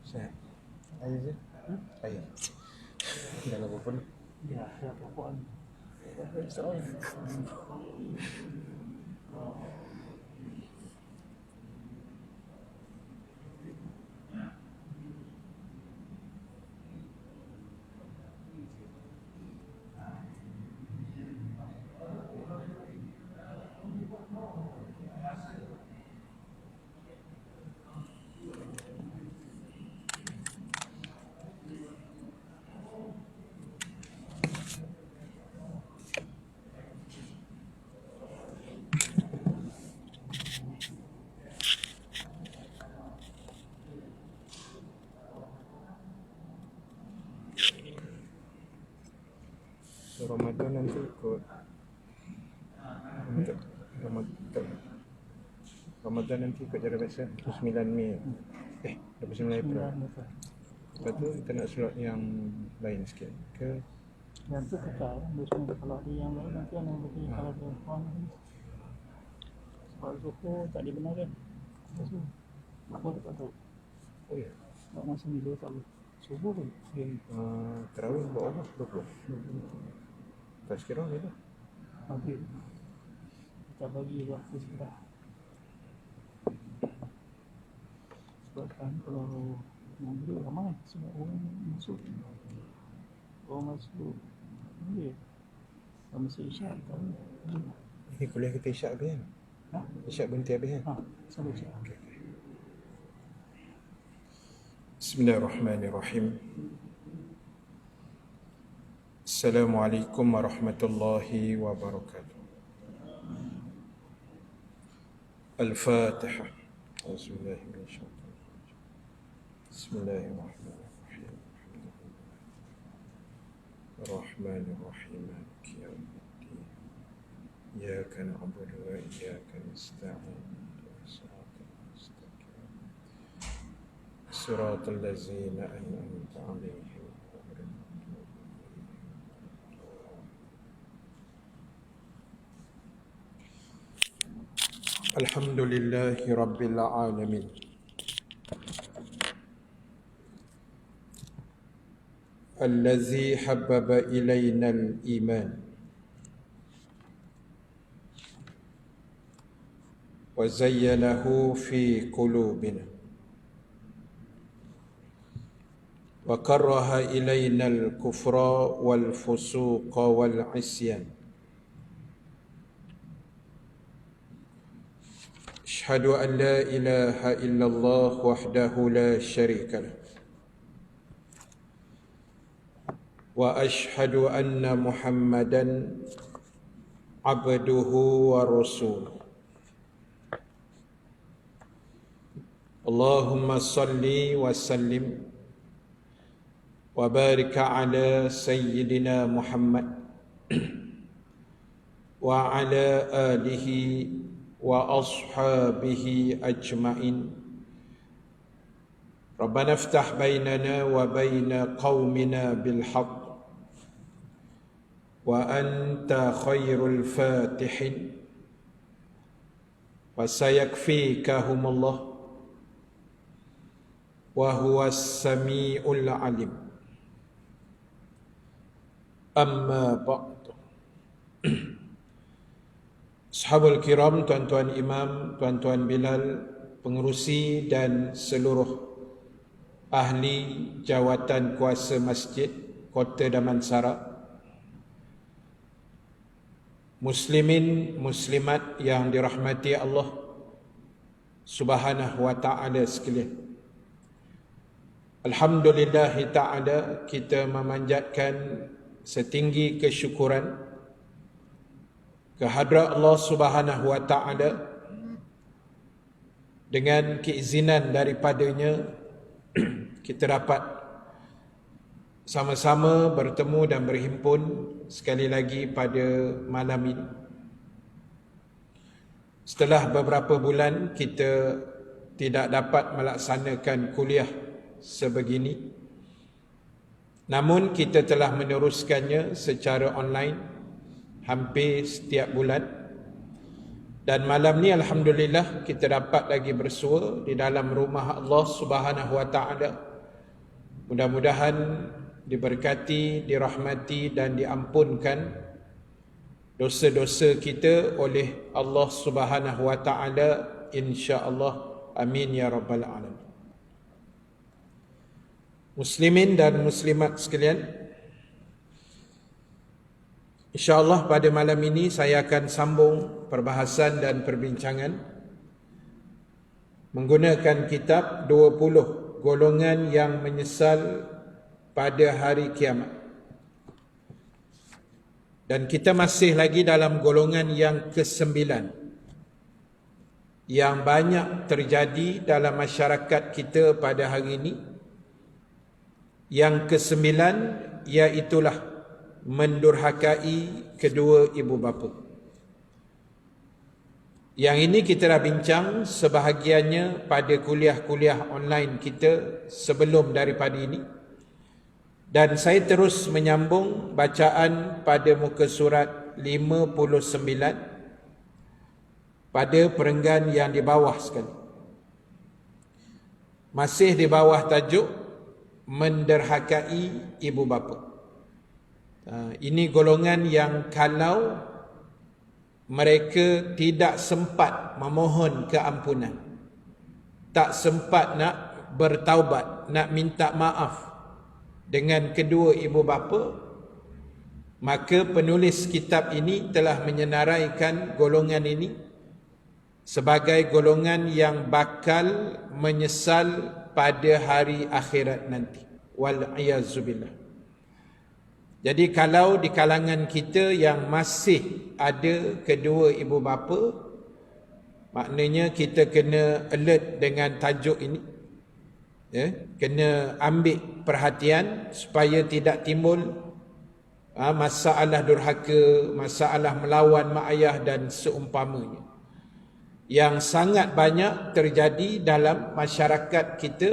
Sehat. Air je. Air. Dah berapa pun? Ya, dah pokok ni. So, Ramadan nanti ikut Ramadan nanti ikut cara biasa 29 Mei 29 April. Lepas tu kita nak slot yang lain sikit ke? Yang tu kekal, biasanya kalau ada yang lain nanti ada yang bagi kalau dia faham. Sebab Zuhur tak dibenarkan. Zuhur. Apa tak tahu. Oh ya. Tak masa ni dia tak boleh. Subuh pun. Terawih buat apa? 20. Tak sekiranya ni lah. Maghrib. Kita bagi waktu sebentar. Sebab kan kalau Maghrib ramai sebab orang masuk. Orang masuk Maghrib. Kalau masuk Isyak tak boleh. Ini kuliah kita Isyak habis kan? Ha? Isyak berhenti habis kan? Sampai Isyak. Okay. Bismillahirrahmanirrahim. Assalamualaikum warahmatullahi wabarakatuh. Al-Fatihah. Bismillahirrahmanirrahim. Ar-Rahmanirrahim. Maliki yawmiddin. Iyyaka na'budu wa iyyaka nasta'in. صراط الذين أنعمت عليهم. الحمد لله رب العالمين. الذي حبب إلينا الإيمان وزينه في قلوبنا وكره إلينا الكفر والفسوق والعصيان. أشهد أن لا إله إلا الله وحده لا شريك له وأشهد أن محمدا عبده ورسوله. اللهم صل وسلم وبارك على سيدنا محمد وعلى آله وأصحابه أجمعين. ربنا افتح بيننا وبين قومنا بالحق وأنت خير الفاتحين وسيكفيكهم الله وهو السميع العليم. Amma ba'du. Sahabul kiram, tuan-tuan imam, tuan-tuan Bilal, pengerusi dan seluruh ahli jawatan kuasa masjid Kota Damansara, muslimin muslimat yang dirahmati Allah Subhanahu wa taala sekalian. Alhamdulillah ta'ala, kita memanjatkan setinggi kesyukuran kehadrat Allah Subhanahu wa taala dengan keizinan daripadanya kita dapat sama-sama bertemu dan berhimpun sekali lagi pada malam ini. Setelah beberapa bulan kita tidak dapat melaksanakan kuliah sebegini, namun kita telah meneruskannya secara online hampir setiap bulan. Dan malam ni alhamdulillah kita dapat lagi bersua di dalam rumah Allah Subhanahu wa taala Mudah-mudahan diberkati, dirahmati dan diampunkan dosa-dosa kita oleh Allah Subhanahu wa taala, insya-Allah. Amin ya rabbal alamin. Muslimin dan muslimat sekalian, insya-Allah pada malam ini saya akan sambung perbahasan dan perbincangan menggunakan kitab 20 golongan yang menyesal pada hari kiamat. Dan kita masih lagi dalam golongan yang ke-9 yang banyak terjadi dalam masyarakat kita pada hari ini. Yang ke-9 iaitulah mendurhakai kedua ibu bapa. Yang ini kita dah bincang sebahagiannya pada kuliah-kuliah online kita sebelum daripada ini. Dan saya terus menyambung bacaan pada muka surat 59 pada perenggan yang di bawah sekali. Masih di bawah tajuk menderhakai ibu bapa. Ini golongan yang kalau mereka tidak sempat memohon keampunan, tak sempat nak bertaubat, nak minta maaf dengan kedua ibu bapa, maka penulis kitab ini telah menyenaraikan golongan ini sebagai golongan yang bakal menyesal pada hari akhirat nanti. Wal-iyazubillah. Jadi kalau di kalangan kita yang masih ada kedua ibu bapa, maknanya kita kena alert dengan tajuk ini. Kena ambil perhatian supaya tidak timbul masalah durhaka, masalah melawan mak ayah dan seumpamanya, yang sangat banyak terjadi dalam masyarakat kita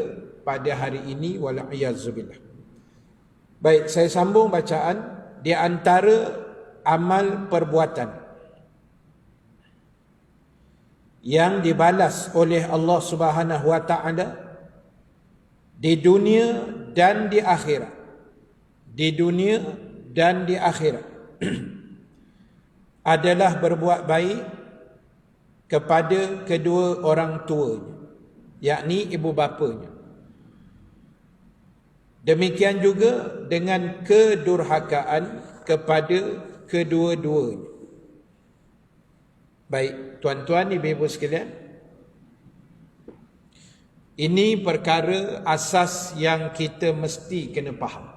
pada hari ini. Wal-iyazubillah. Baik, saya sambung bacaan. Di antara amal perbuatan yang dibalas oleh Allah Subhanahu wa taala di dunia dan di akhirat, di dunia dan di akhirat adalah berbuat baik kepada kedua orang tuanya, yakni ibu bapanya. Demikian juga dengan kedurhakaan kepada kedua-duanya. Baik, tuan-tuan, ibu-ibu sekalian, ini perkara asas yang kita mesti kena faham.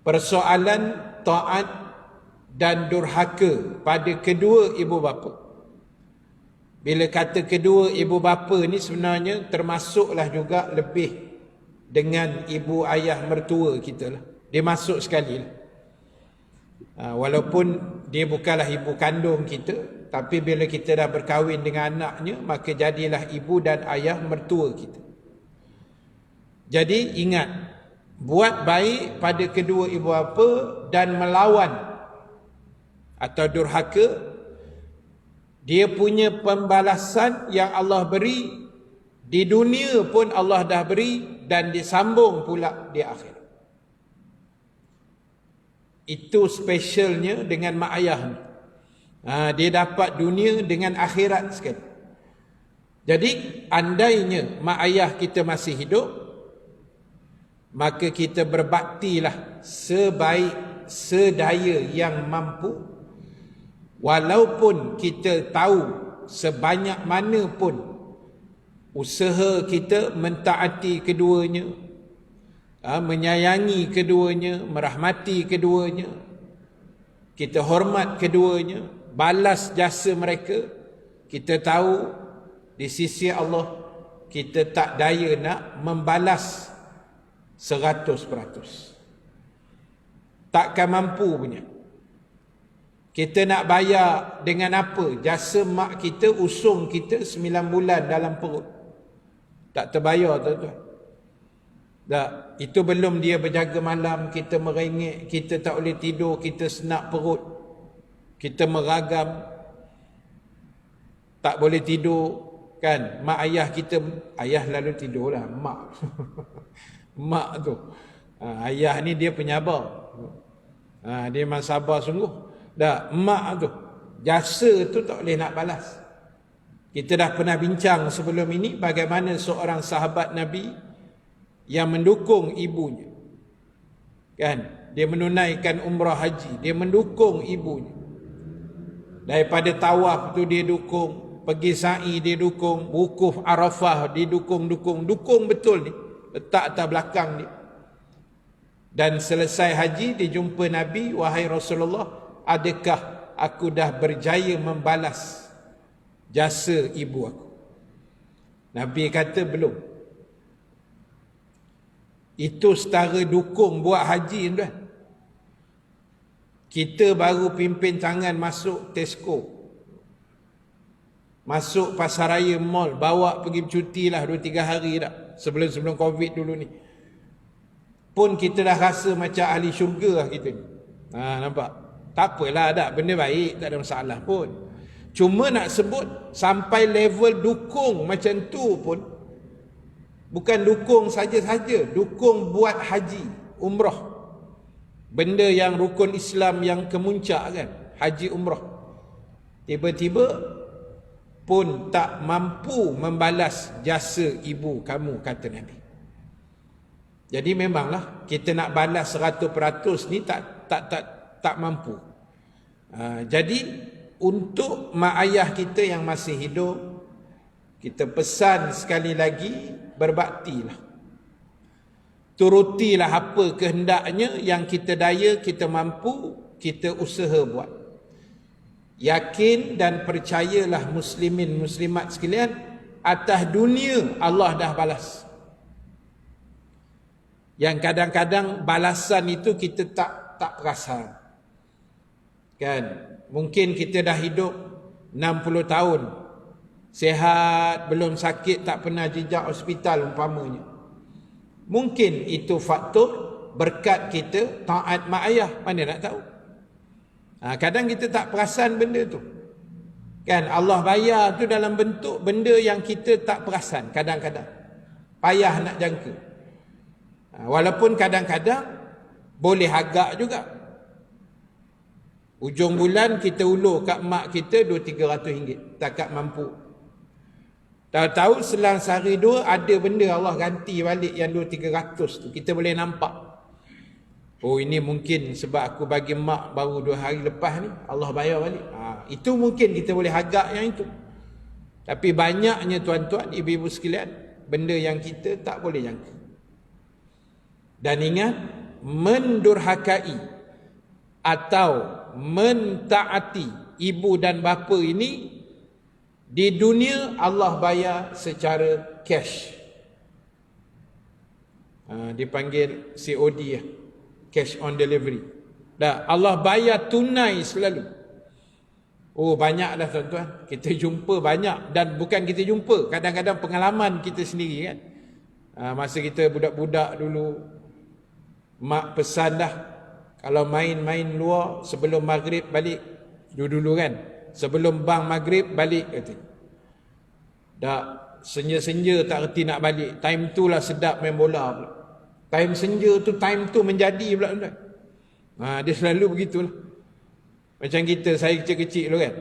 Persoalan taat dan durhaka pada kedua ibu bapa. Bila kata kedua ibu bapa ni sebenarnya termasuklah juga lebih dengan ibu ayah mertua kita lah. Dia masuk sekali lah. Walaupun dia bukanlah ibu kandung kita, tapi bila kita dah berkahwin dengan anaknya, maka jadilah ibu dan ayah mertua kita. Jadi ingat, buat baik pada kedua ibu bapa dan melawan atau durhaka, dia punya pembalasan yang Allah beri di dunia pun Allah dah beri, dan disambung pula di akhirat. Itu specialnya dengan mak ayah ni. Dia dapat dunia dengan akhirat sekali. Jadi andainya mak ayah kita masih hidup, maka kita berbaktilah sebaik sedaya yang mampu. Walaupun kita tahu sebanyak mana pun usaha kita mentaati keduanya, menyayangi keduanya, merahmati keduanya, kita hormat keduanya, balas jasa mereka, kita tahu di sisi Allah kita tak daya nak membalas 100%. Takkan mampu punya. Kita nak bayar dengan apa? Jasa mak kita usung kita 9 bulan dalam perut. Tak terbayar, tuan-tuan. Tak, itu belum dia berjaga malam, kita merengek, kita tak boleh tidur, kita senak perut, kita meragam, tak boleh tidur, kan? Mak ayah kita, ayah lalu tidurlah, mak. Mak tu. Ayah ni dia penyabar. Dia memang sabar sungguh. Dah, mak tu. Jasa tu tak boleh nak balas. Kita dah pernah bincang sebelum ini bagaimana seorang sahabat Nabi yang mendukung ibunya. Kan? Dia menunaikan umrah haji, dia mendukung ibunya. Daripada tawaf tu dia dukung, pergi sa'i dia dukung, wukuf Arafah dia dukung betul ni. Letak atas belakang dia. Dan selesai haji dia jumpa Nabi, wahai Rasulullah, adakah aku dah berjaya membalas jasa ibu aku? Nabi kata belum. Itu setara dukung buat haji tuan. Kita baru pimpin tangan masuk Tesco, masuk pasaraya mall, bawa pergi bercuti lah 2-3 hari dah. Sebelum Covid dulu ni pun kita dah rasa macam ahli syurga lah kita ni. Nampak? Tak apalah, dah benda baik, tak ada masalah pun. Cuma nak sebut sampai level dukung macam tu pun, bukan dukung saja-saja, dukung buat haji, umrah. Benda yang rukun Islam yang kemuncak kan, haji umrah. Tiba-tiba pun tak mampu membalas jasa ibu kamu, kata Nabi. Jadi memanglah kita nak balas 100% ni tak mampu. Jadi untuk mak ayah kita yang masih hidup, kita pesan sekali lagi, berbaktilah. Turutilah apa kehendaknya, yang kita daya, kita mampu, kita usaha buat. Yakin dan percayalah muslimin muslimat sekalian, atas dunia Allah dah balas. Yang kadang-kadang balasan itu kita tak perasan. Kan? Mungkin kita dah hidup 60 tahun, sihat, belum sakit, tak pernah jejak hospital umpamanya. Mungkin itu faktor berkat kita taat mak ayah, mana nak tahu. Kadang kita tak perasan benda tu. Kan Allah bayar tu dalam bentuk benda yang kita tak perasan kadang-kadang. Payah nak jangka. Walaupun kadang-kadang boleh agak juga. Ujung bulan kita ulur kat mak kita 200-300 ringgit, takat mampu. Tahu-tahu selang sehari dua ada benda Allah ganti balik yang 200-300 tu. Kita boleh nampak. Oh, ini mungkin sebab aku bagi mak baru 2 hari lepas ni, Allah bayar balik. Itu mungkin kita boleh agak yang itu. Tapi banyaknya tuan-tuan, ibu-ibu sekalian, benda yang kita tak boleh jangka. Dan ingat, mendurhakai atau mentaati ibu dan bapa ini, di dunia Allah bayar secara cash. Dipanggil COD ya, cash on delivery. Dah, Allah bayar tunai selalu. Oh, banyak dah tuan-tuan. Kita jumpa banyak. Dan bukan kita jumpa, kadang-kadang pengalaman kita sendiri kan. Masa kita budak-budak dulu, mak pesan dah, kalau main-main luar sebelum maghrib balik. Dulu kan, sebelum bang maghrib balik kata. Dah senja-senja tak reti nak balik. Time tu lah sedap main bola pula. Time senja tu, time tu menjadi pula tuan. Dia selalu begitulah. Macam kita, saya kecil-kecil dulu kan,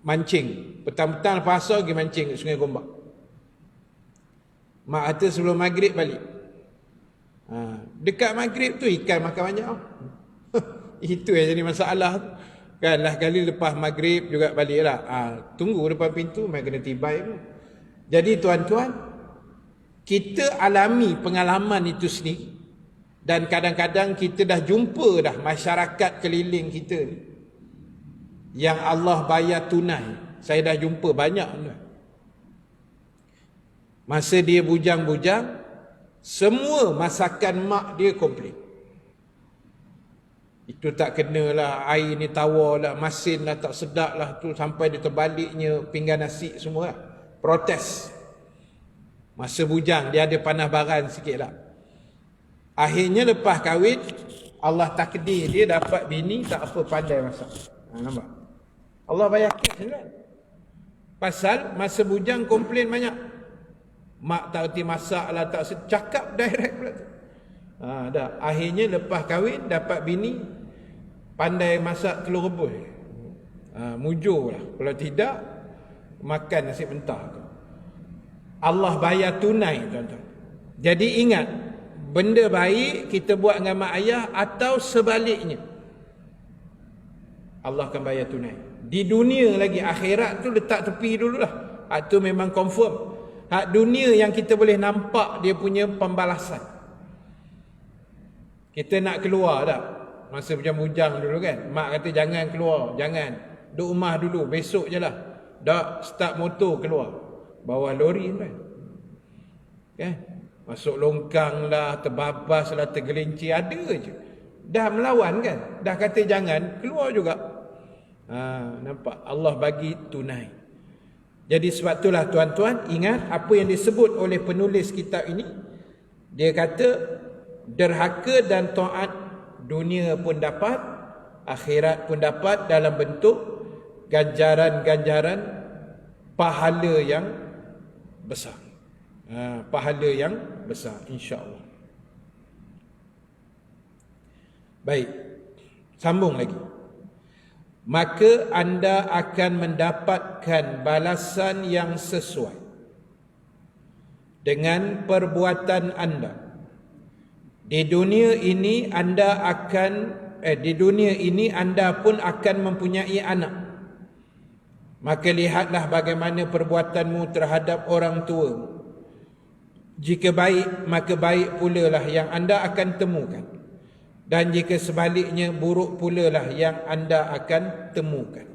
mancing. Petang-petang pasar pergi mancing kat Sungai Gombak. Mak kata sebelum maghrib balik. Dekat maghrib tu ikan makan banyak. Itu yang jadi masalah tu. Kan lah kali lepas maghrib juga balik lah. Tunggu depan pintu, main kena tibai pun. Jadi tuan-tuan, kita alami pengalaman itu sendiri. Dan kadang-kadang kita dah jumpa dah masyarakat keliling kita ni, yang Allah bayar tunai. Saya dah jumpa banyak. Masa dia bujang-bujang, semua masakan mak dia komplit. Itu tak kenalah, air ni tawar lah, masin lah, tak sedap lah tu, sampai dia terbaliknya pinggan nasi semua lah. Protes. Masa bujang dia ada panah baran sikit lah. Akhirnya lepas kahwin, Allah takdir dia dapat bini tak apa pandai masak. Nampak? Allah bayar kes kan? Pasal masa bujang komplain banyak. mak tak erti masak lah, tak cakap direct pula tu. Dah. Akhirnya lepas kahwin dapat bini pandai masak telur rebus. Mujur lah. Kalau tidak, makan nasi mentah tu. Allah bayar tunai, tuan-tuan. Jadi ingat, benda baik kita buat dengan mak ayah atau sebaliknya, Allah akan bayar tunai. Di dunia lagi, akhirat tu letak tepi dululah. Hak tu memang confirm. Hak dunia yang kita boleh nampak dia punya pembalasan. Kita nak keluar tak? Masa bujang-bujang dulu kan, mak kata jangan keluar, jangan. Duduk rumah dulu, besok je lah. Dah start motor keluar. Bawah lori kan. Kan? Masuk longkang lah, terbabas lah, tergelincir, ada je. Dah melawan kan? Dah kata jangan, keluar juga. Nampak? Allah bagi tunai. Jadi sebab itulah tuan-tuan, ingat apa yang disebut oleh penulis kitab ini. Dia kata, derhaka dan taat dunia pun dapat, akhirat pun dapat dalam bentuk ganjaran-ganjaran pahala yang besar. Pahala yang besar, insya-Allah. Baik. Sambung lagi. Maka anda akan mendapatkan balasan yang sesuai dengan perbuatan anda. Di dunia ini anda pun akan mempunyai anak. Maka lihatlah bagaimana perbuatanmu terhadap orang tua. Jika baik, maka baik pula lah yang anda akan temukan. Dan jika sebaliknya, buruk pula lah yang anda akan temukan.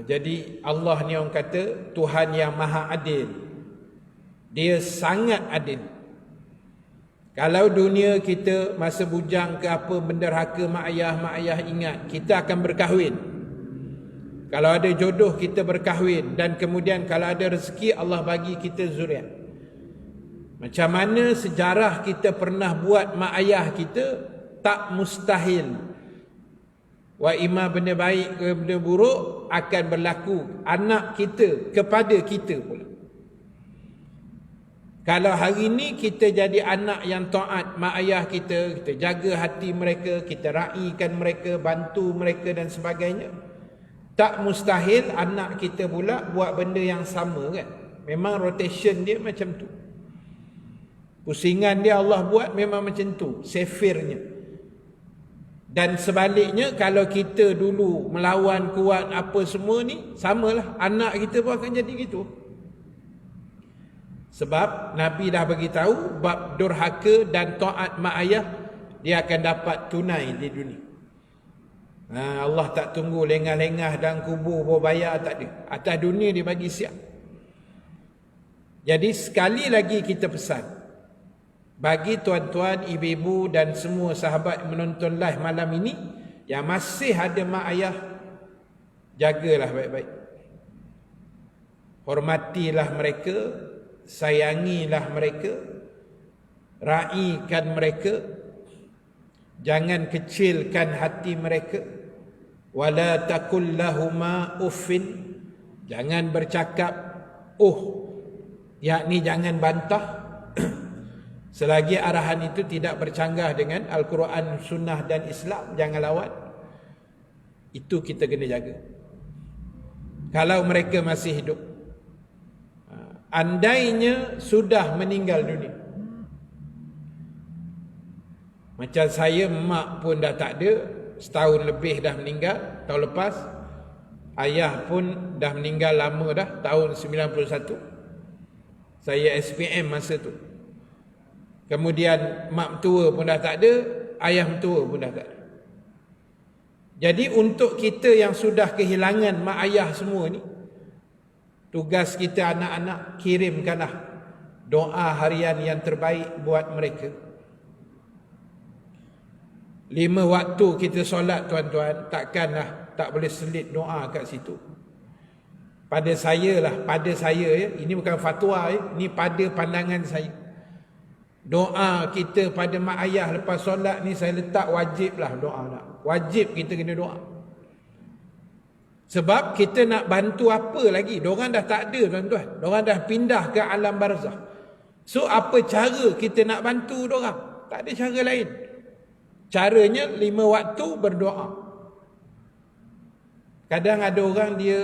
Jadi Allah ni orang kata Tuhan yang maha adil. Dia sangat adil. Kalau dunia kita masa bujang ke apa menderhaka mak ayah ingat, kita akan berkahwin. Kalau ada jodoh kita berkahwin, dan kemudian kalau ada rezeki Allah bagi kita zuriat. Macam mana sejarah kita pernah buat mak ayah kita, tak mustahil. Wa imma benda baik ke benda buruk akan berlaku anak kita kepada kita pula. Kalau hari ni kita jadi anak yang taat mak ayah kita, kita jaga hati mereka, kita raikan mereka, bantu mereka dan sebagainya, tak mustahil anak kita pula buat benda yang sama kan. Memang rotation dia macam tu. Pusingan dia Allah buat memang macam tu, sefirnya. Dan sebaliknya, kalau kita dulu melawan kuat apa semua ni, samalah anak kita pun akan jadi gitu. Sebab Nabi dah bagi tahu bab durhaka dan taat mak ayah, dia akan dapat tunai di dunia. Allah tak tunggu lengah-lengah dan kubur bawa bayar, tak ada. Atas dunia dia bagi siap. Jadi sekali lagi kita pesan, bagi tuan-tuan, ibu-ibu dan semua sahabat yang menonton live malam ini yang masih ada mak ayah, jagalah baik-baik. Hormatilah mereka, sayangilah mereka, raikan mereka, jangan kecilkan hati mereka. Wala taqul lahuma uffin, jangan bercakap yakni jangan bantah. Selagi arahan itu tidak bercanggah dengan Al-Quran, Sunnah dan Islam, jangan lawan. Itu kita kena jaga. Kalau mereka masih hidup. Andainya sudah meninggal dunia. Macam saya, mak pun dah tak ada, setahun lebih dah meninggal, tahun lepas. Ayah pun dah meninggal lama dah, tahun 91. Saya SPM masa tu. Kemudian mak mentua pun dah tak ada, ayah mentua pun dah tak ada. Jadi untuk kita yang sudah kehilangan mak ayah semua ni, tugas kita anak-anak, kirimkanlah doa harian yang terbaik buat mereka. 5 waktu kita solat tuan-tuan, takkanlah tak boleh selit doa kat situ. Pada saya ya, ini bukan fatwa ya, ini pada pandangan saya. Doa kita pada mak ayah lepas solat ni saya letak wajib lah doa nak. Wajib kita kena doa. Sebab kita nak bantu apa lagi? Diorang dah tak ada tuan-tuan. Diorang dah pindah ke alam barzah. So apa cara kita nak bantu diorang? Tak ada cara lain. Caranya 5 waktu berdoa. Kadang ada orang dia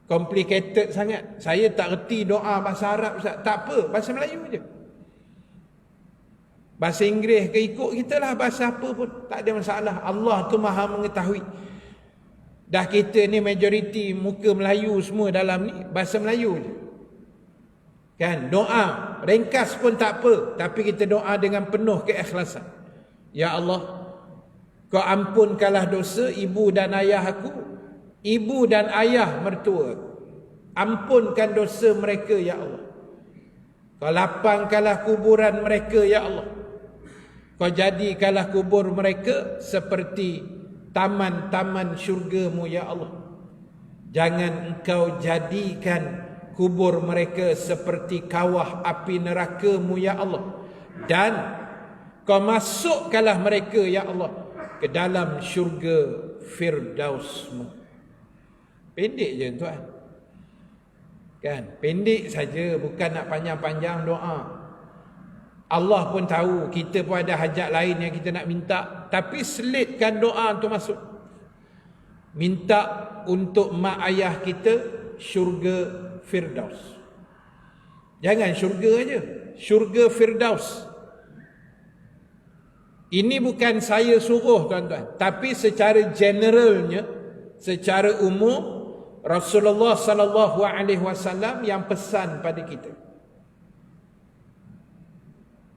complicated sangat. Saya tak reti doa bahasa Arab Ustaz. Tak apa, bahasa Melayu je. Bahasa Inggeris ke ikut kita lah, bahasa apa pun tak ada masalah. Allah tu maha mengetahui. Dah kita ni majoriti muka Melayu semua dalam ni, bahasa Melayu je. Kan, doa ringkas pun tak apa, tapi kita doa dengan penuh keikhlasan. Ya Allah, Kau ampunkanlah dosa ibu dan ayah aku, ibu dan ayah mertua. Ampunkan dosa mereka ya Allah. Kau lapangkanlah kuburan mereka ya Allah. Kau jadikanlah kubur mereka seperti taman-taman syurga-Mu ya Allah. Jangan Engkau jadikan kubur mereka seperti kawah api neraka-Mu ya Allah. Dan Kau masukkanlah mereka ya Allah ke dalam syurga Firdaus-Mu. Pendek je tuan. Kan? Pendek saja, bukan nak panjang-panjang doa. Allah pun tahu kita pun ada hajat lain yang kita nak minta, tapi selitkan doa tu masuk. Minta untuk mak ayah kita syurga Firdaus. Jangan syurga aja, syurga Firdaus. Ini bukan saya suruh tuan-tuan, tapi secara generalnya, secara umum Rasulullah sallallahu alaihi wasallam yang pesan pada kita.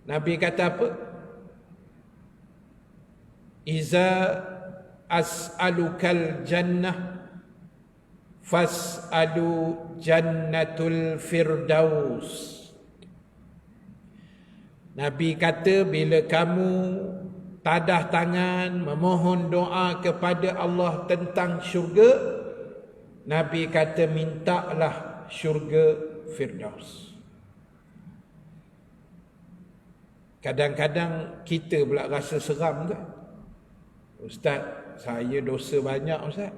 Nabi kata apa? Iza as'alukal jannah fas'alu jannatul firdaus. Nabi kata bila kamu tadah tangan memohon doa kepada Allah tentang syurga, Nabi kata mintalah syurga Firdaus. Kadang-kadang kita pula rasa seram kan? Ustaz, saya dosa banyak Ustaz.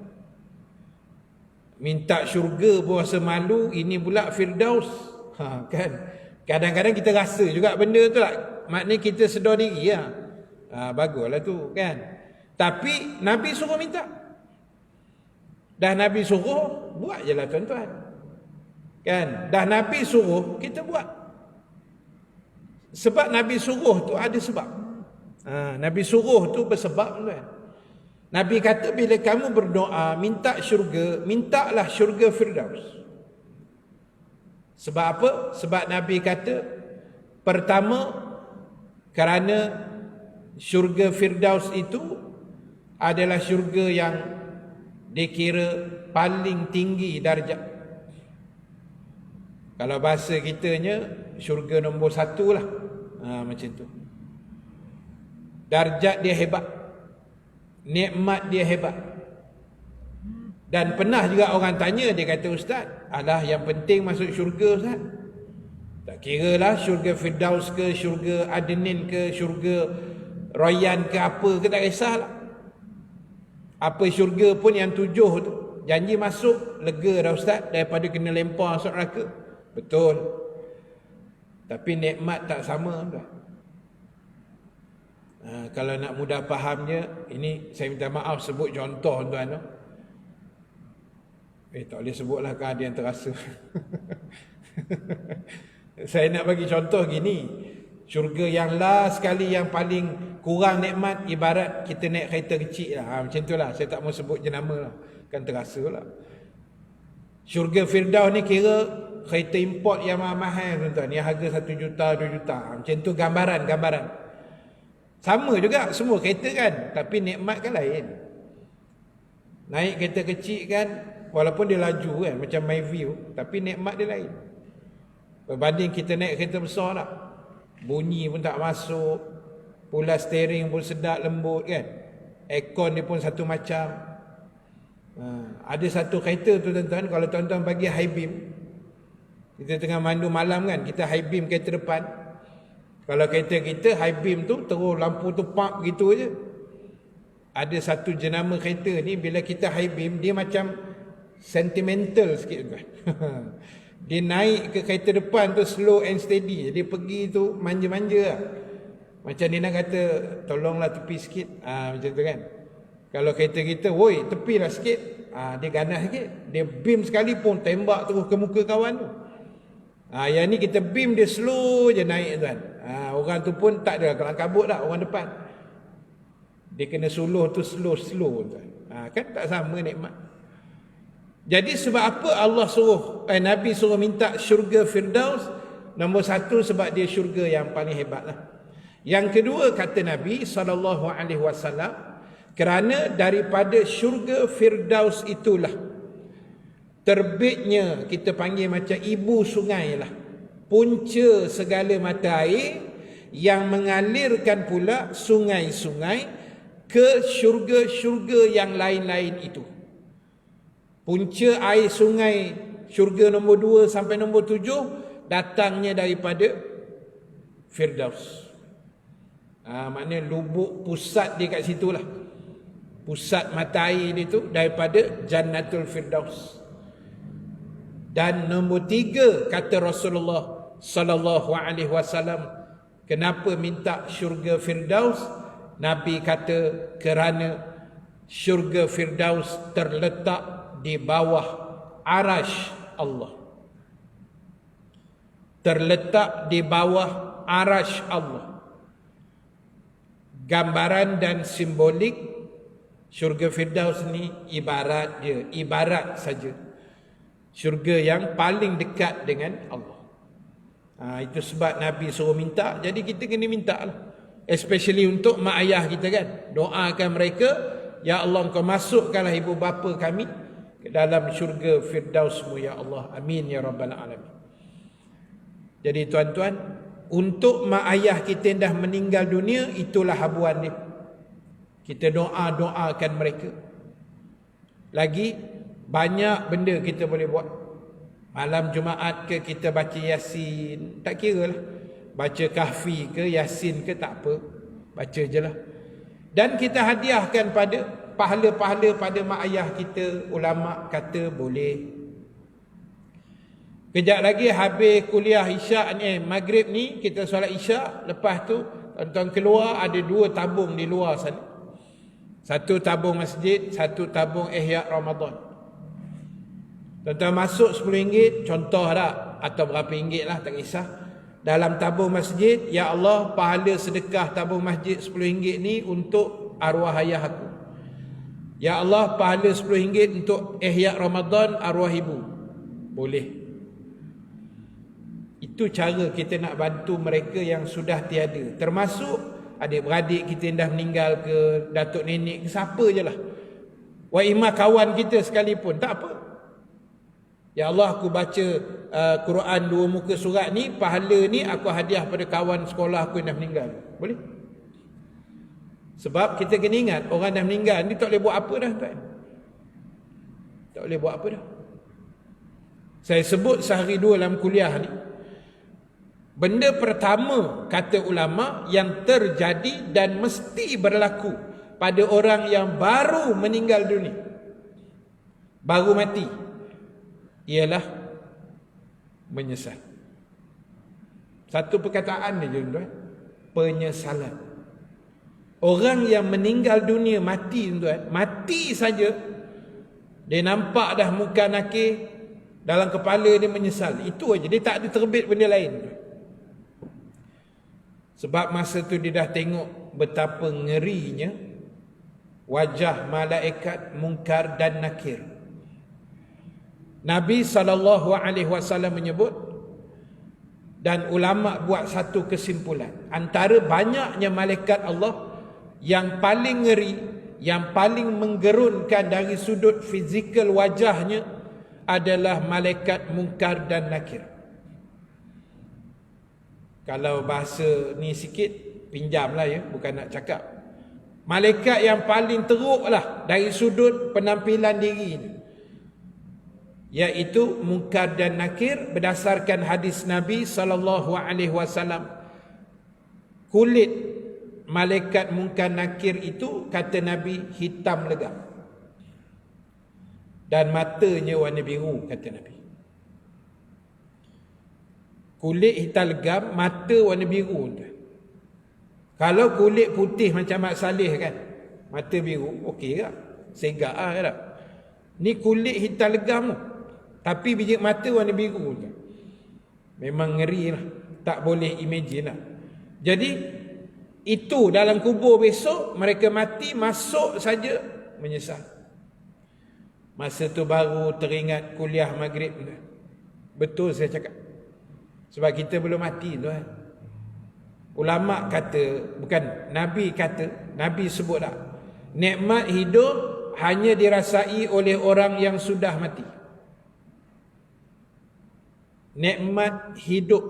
Minta syurga pun rasa malu, ini pula Firdaus. Kan? Kadang-kadang kita rasa juga benda tu lah. Maknanya kita sedar diri lah. Baguslah tu kan. Tapi Nabi suruh minta. Dah Nabi suruh, buat je lah tuan-tuan. Kan? Dah Nabi suruh, kita buat. Sebab Nabi suruh tu ada sebab. Nabi suruh tu bersebab tuan. Nabi kata bila kamu berdoa minta syurga, mintalah syurga Firdaus. Sebab apa? Sebab Nabi kata pertama, kerana syurga Firdaus itu adalah syurga yang dikira paling tinggi darjat. Kalau bahasa kitanya syurga nombor 1 lah. Macam tu. Darjat dia hebat, nikmat dia hebat. Dan pernah juga orang tanya, dia kata Ustaz, alah yang penting masuk syurga Ustaz. Tak kira lah syurga Firdaus ke, syurga Adnin ke, syurga Rayyan ke, apa ke, tak kisahlah. Apa syurga pun yang 7 tu, janji masuk, lega dah Ustaz, daripada kena lempar masuk neraka. Betul. Tapi nikmat tak sama dah. Kalau nak mudah fahamnya, ini saya minta maaf sebut contoh tuan. Tak boleh sebutlah kan ada yang terasa. Saya nak bagi contoh gini. Syurga yang last sekali yang paling kurang nikmat, ibarat kita naik kereta kecil lah. Macam tu lah. Saya tak mau sebut jenama lah. Kan terasa lah. Syurga Firdaus ni kira kereta import yang mahal tuan-tuan. Yang harga 1 juta, 2 juta. Macam tu gambaran. Sama juga semua kereta kan. Tapi nikmat kan lain. Naik kereta kecil kan, walaupun dia laju kan, macam MyView, tapi nikmat dia lain. Berbanding kita naik kereta besar lah. Bunyi pun tak masuk, pula steering pun sedap lembut kan. Aircon dia pun satu macam. Ada satu kereta tu tuan-tuan, kalau tuan-tuan bagi high beam, kita tengah mandu malam kan, kita high beam kereta depan. Kalau kereta kita high beam tu terus lampu tu pump gitu je. ada satu jenama kereta ni bila kita high beam dia macam sentimental sikit tuan. Dia naik ke kereta depan tu slow and steady. Dia pergi tu manja-manja lah. Macam dia nak kata tolonglah tepi sikit. Macam tu kan. Kalau kereta kita, woi tepilah sikit. Dia ganas sikit. Dia beam sekali pun tembak terus ke muka kawan tu. Yang ni kita beam dia slow je naik tuan. Orang tu pun tak ada kelang kabut dah orang depan. Dia kena suluh tu slow tuan. Kan tak sama nikmat. Jadi sebab apa Allah suruh Nabi suruh minta syurga Firdaus? Nombor satu sebab dia syurga yang paling hebat lah. Yang kedua kata Nabi SAW, kerana daripada syurga Firdaus itulah terbitnya, kita panggil macam ibu sungai lah, punca segala mata air yang mengalirkan pula sungai-sungai ke syurga-syurga yang lain-lain itu. Punca air sungai syurga nombor 2 sampai nombor 7 datangnya daripada Firdaus. Maknanya lubuk pusat dia kat situ lah. Pusat mata air dia tu daripada Jannatul Firdaus. Dan nombor 3 kata Rasulullah sallallahu alaihi wasallam, kenapa minta syurga Firdaus? Nabi kata kerana syurga Firdaus terletak di bawah arash Allah. Terletak di bawah arash Allah. Gambaran dan simbolik syurga Firdaus ni ibarat saja. Syurga yang paling dekat dengan Allah. Itu sebab Nabi suruh minta, jadi kita kena minta lah. Especially untuk mak ayah kita kan. Doakan mereka, ya Allah engkau masukkanlah ibu bapa kami ke dalam syurga Firdausmu ya Allah. Amin ya rabbal alamin. Jadi tuan-tuan, untuk mak ayah kita yang dah meninggal dunia, itulah habuan dia. Kita doakan mereka. Lagi banyak benda kita boleh buat. Malam Jumaat ke kita baca Yasin, tak kira lah. Baca Kahfi ke Yasin ke tak apa, baca je lah. Dan kita hadiahkan pada pahala-pahala pada mak ayah kita. Ulama kata boleh. Kejap lagi habis kuliah Isyak ni, Maghrib ni kita solat Isyak. Lepas tu tuan-tuan keluar, ada 2 tabung di luar sana. Satu tabung masjid, satu tabung Ihya Ramadan. Tuan-tuan masuk RM10, contoh dah, atau berapa ringgit lah, tak kisah. Dalam tabung masjid, ya Allah, pahala sedekah tabung masjid RM10 ni untuk arwah ayah aku. Ya Allah, pahala RM10 untuk Ihya Ramadan arwah ibu. Boleh. Itu cara kita nak bantu mereka yang sudah tiada. Termasuk adik-beradik kita yang dah meninggal ke, datuk nenek ke, siapa je lah. Wa imah kawan kita sekalipun, tak apa. Ya Allah, aku baca Quran 2 muka surat ni, pahala ni aku hadiah pada kawan sekolah aku yang dah meninggal. Boleh? Sebab kita kena ingat, orang dah meninggal ni tak boleh buat apa dah tuan. Tak boleh buat apa dah. Saya sebut sehari 2 dalam kuliah ni. Benda pertama kata ulama yang terjadi dan mesti berlaku pada orang yang baru meninggal dunia, baru mati, ialah menyesal. Satu perkataan dia tuan, penyesalan. Orang yang meninggal dunia mati tuan, mati saja dia nampak dah muka nakir, dalam kepala dia menyesal. Itu aja, dia tak ada terbit benda lain tuan. Sebab masa tu dia dah tengok betapa ngerinya wajah malaikat Munkar dan Nakir. Nabi SAW menyebut, dan ulama buat satu kesimpulan, antara banyaknya malaikat Allah, yang paling ngeri, yang paling menggerunkan dari sudut fizikal wajahnya adalah malaikat Munkar dan Nakir. Kalau bahasa ni sikit, pinjamlah ya, bukan nak cakap. Malaikat yang paling teruk lah dari sudut penampilan diri ni, iaitu Munkar dan Nakir. Berdasarkan hadis Nabi SAW, kulit malaikat Munkar Nakir itu, kata Nabi, hitam legam. Dan matanya warna biru, kata Nabi. Kulit hitam legam, mata warna biru. Kalau kulit putih macam Mak Saleh kan, mata biru, okey tak? Segak lah tak? Ni kulit hitam legam tu, tapi biji mata warna biru tu. Memang ngeri lah, tak boleh imagine lah. Jadi itu dalam kubur besok, mereka mati, masuk saja menyesal. Masa tu baru teringat kuliah maghrib tu. Betul saya cakap. Sebab kita belum mati tu kan. Ulama kata, bukan, Nabi kata, Nabi sebut tak, nikmat hidup hanya dirasai oleh orang yang sudah mati. Nikmat hidup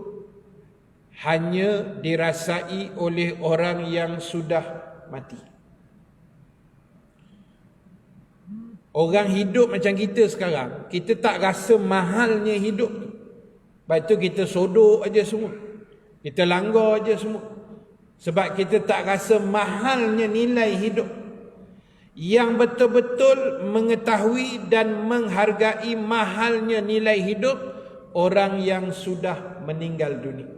hanya dirasai oleh orang yang sudah mati. Orang hidup macam kita sekarang, kita tak rasa mahalnya hidup tu. Lepas tu kita sodok aja semua, kita langgar aja semua, sebab kita tak rasa mahalnya nilai hidup. Yang betul-betul mengetahui dan menghargai mahalnya nilai hidup, orang yang sudah meninggal dunia.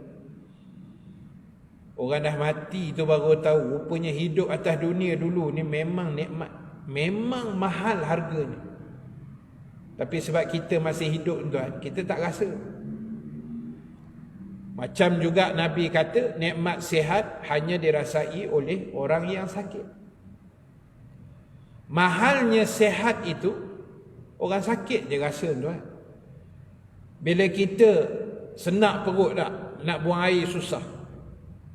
Orang dah mati tu baru tahu rupanya hidup atas dunia dulu ni memang nikmat, memang mahal harganya. Tapi sebab kita masih hidup tuan, kita tak rasa. Macam juga Nabi kata, nikmat sihat hanya dirasai oleh orang yang sakit. Mahalnya sihat itu orang sakit je rasa tuan. Bila kita senak perut tak, nak buang air susah,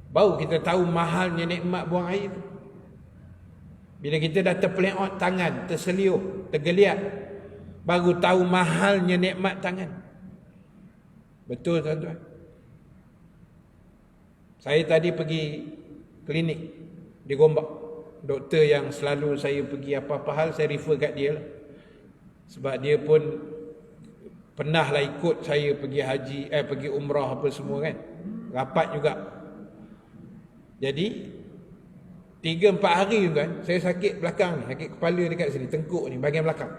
baru kita tahu mahalnya nikmat buang air itu. Bila kita dah terpeleot tangan, terseliuh, tergeliat, baru tahu mahalnya nikmat tangan. Betul tuan-tuan. Saya tadi pergi klinik di Gombak. Doktor yang selalu saya pergi apa-apa hal, saya refer kat dia lah. Sebab dia pun pernah lah ikut saya pergi haji, pergi umrah apa semua kan. Rapat juga. Jadi 3-4 hari kan, saya sakit belakang ni, sakit kepala dekat sini, tengkuk ni, bahagian belakang.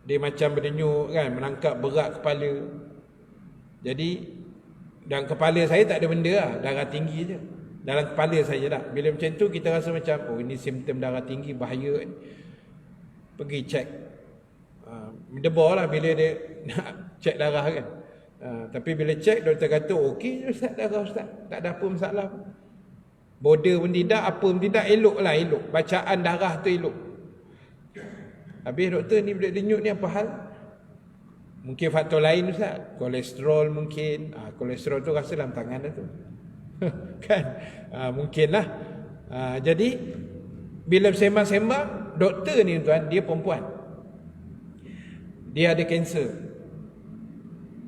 Dia macam berdenyuk kan, menangkap berat kepala. Jadi dalam kepala saya tak ada benda lah, darah tinggi je. Dalam kepala saya tak. Bila macam tu kita rasa macam, oh ini simptom darah tinggi, bahaya ni. Pergi cek. Mendebar lah bila dia nak cek darah kan. Tapi bila cek, doktor kata okey je Ustaz, darah Ustaz, tak ada apa masalah. Border pun tidak, apa pun tidak, elok lah, elok. Bacaan darah tu elok. Habis doktor ni bila denyut ni apa hal? Mungkin faktor lain Ustaz, kolesterol mungkin. Kolesterol tu rasa dalam tangan dah tu. Kan? Mungkinlah. Jadi bila sembang-sembang, doktor ni tuan, dia perempuan. Dia ada kanser.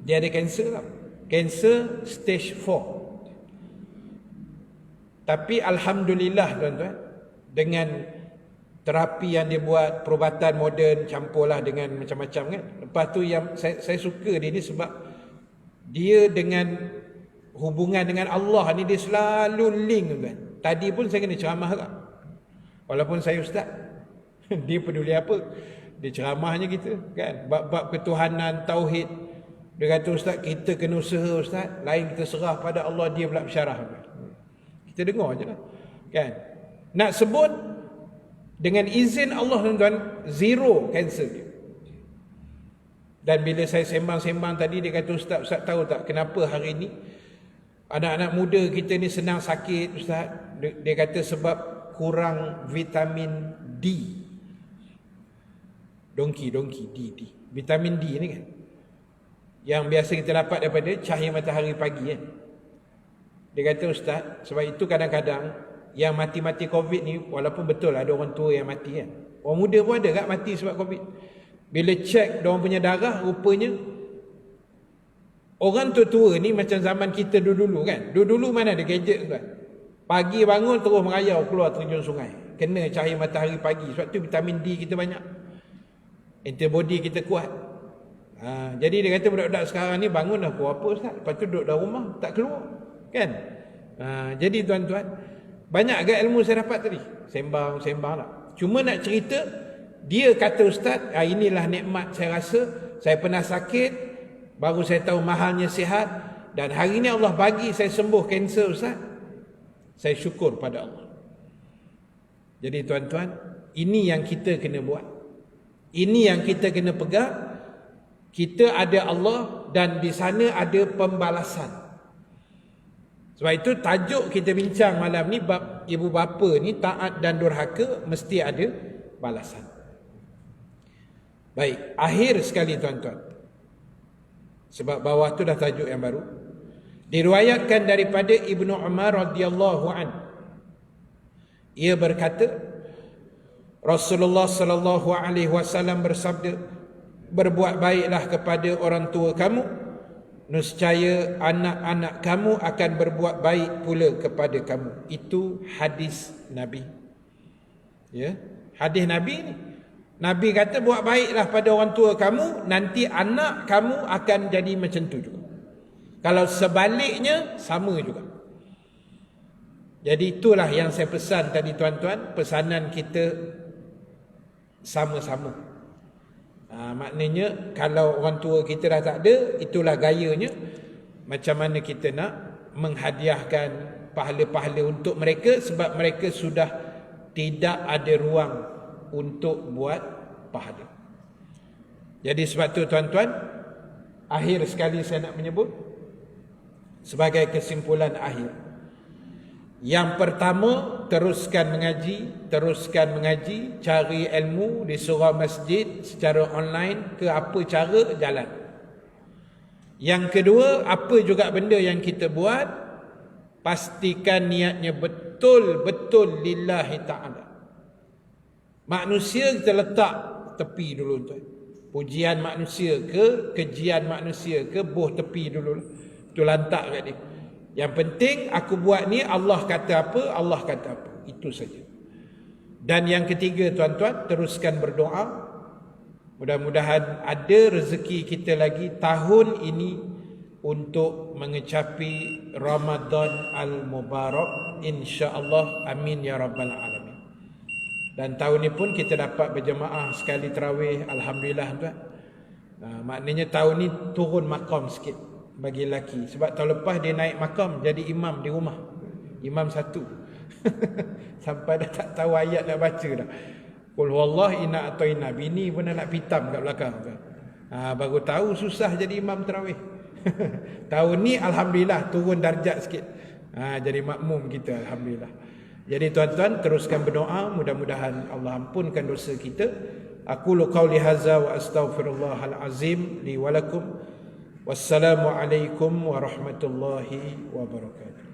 Dia ada kanser tau. Kanser stage 4. Tapi alhamdulillah tuan-tuan, dengan terapi yang dia buat, perubatan moden, campurlah dengan macam-macam kan. Lepas tu yang saya suka dia ni sebab dia dengan hubungan dengan Allah ni dia selalu link kan. Tadi pun saya kena ceramah tak. Walaupun saya ustaz, dia peduli apa? Dia ceramahnya kita kan, bab-bab ketuhanan, tauhid. Dia kata ustaz, kita kena usaha ustaz, lain kita serah pada Allah, dia pula bersyarah. Kita dengar je lah kan. Nak sebut dengan izin Allah tuan-tuan, zero kanser dia. Dan bila saya sembang-sembang tadi, dia kata ustaz tahu tak kenapa hari ni anak-anak muda kita ni senang sakit ustaz? Dia kata sebab kurang vitamin D. Dongki D. Vitamin D ni kan, yang biasa kita dapat daripada cahaya matahari pagi kan. Dia kata ustaz, sebab itu kadang-kadang yang mati-mati COVID ni, walaupun betul ada orang tua yang mati kan, orang muda pun ada kan mati sebab COVID. Bila cek diorang punya darah, rupanya orang tua-tua ni macam zaman kita dulu-dulu kan. Dulu-dulu mana ada gadget tuan. Pagi bangun terus merayau keluar terjun sungai, kena cahaya matahari pagi. Sebab tu vitamin D kita banyak, antibody kita kuat. Jadi dia kata budak-budak sekarang ni bangun dah pukul apa ustaz, lepas tu duduk dalam rumah tak keluar kan. Jadi tuan-tuan, banyak agak ilmu saya dapat tadi. Sembang lah. Cuma nak cerita, dia kata ustaz, inilah nikmat saya rasa. Saya pernah sakit, baru saya tahu mahalnya sihat, dan hari ini Allah bagi saya sembuh kanser ustaz. Saya syukur pada Allah. Jadi tuan-tuan, ini yang kita kena buat. Ini yang kita kena pegang. Kita ada Allah dan di sana ada pembalasan. Sebab itu tajuk kita bincang malam ni, bab ibu bapa ni taat dan durhaka mesti ada balasan. Baik, akhir sekali tuan-tuan. Sebab bawah tu dah tajuk yang baru. Diriwayatkan daripada Ibnu Umar radhiyallahu anhu. Ia berkata, Rasulullah sallallahu alaihi wasallam bersabda, berbuat baiklah kepada orang tua kamu, nescaya anak-anak kamu akan berbuat baik pula kepada kamu. Itu hadis Nabi. Ya, hadis Nabi ni. Nabi kata buat baiklah pada orang tua kamu, nanti anak kamu akan jadi macam tu juga. Kalau sebaliknya, sama juga. Jadi itulah yang saya pesan tadi tuan-tuan, pesanan kita sama-sama. Maknanya kalau orang tua kita dah tak ada, itulah gayanya. Macam mana kita nak menghadiahkan pahala-pahala untuk mereka, sebab mereka sudah tidak ada ruang untuk buat pahala. Jadi sebab tu tuan-tuan, akhir sekali saya nak menyebut sebagai kesimpulan akhir. Yang pertama, teruskan mengaji, cari ilmu di surau masjid secara online ke apa cara, jalan. Yang kedua, apa juga benda yang kita buat, pastikan niatnya betul-betul lillahi ta'ala. Manusia kita letak tepi dulu tuan. Pujian manusia ke, kejian manusia ke, boh tepi dulu. Itu lantak kat dia. Yang penting aku buat ni, Allah kata apa, Allah kata apa. Itu saja. Dan yang ketiga tuan-tuan, teruskan berdoa. Mudah-mudahan ada rezeki kita lagi tahun ini untuk mengecapi Ramadan Al-Mubarak, insya-Allah. Amin ya rabbal alamin. Dan tahun ni pun kita dapat berjemaah sekali tarawih, alhamdulillah tuan. Maknanya tahun ni turun makam sikit bagi lelaki. Sebab tahun lepas dia naik makam jadi imam di rumah. Imam satu. Sampai dah tak tahu ayat nak baca dah. Qul huwallahu inna a'tayna, bini pun nak pitam kat belakang kan. Baru tahu susah jadi imam tarawih. Tahun ni alhamdulillah turun darjat sikit. Jadi makmum kita, alhamdulillah. Jadi tuan-tuan, teruskan berdoa, mudah-mudahan Allah ampunkan dosa kita. Aqulu qauli hadza wa astaghfirullahal azim li wa lakum. Wassalamualaikum warahmatullahi wabarakatuh.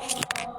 Alhamdulillah.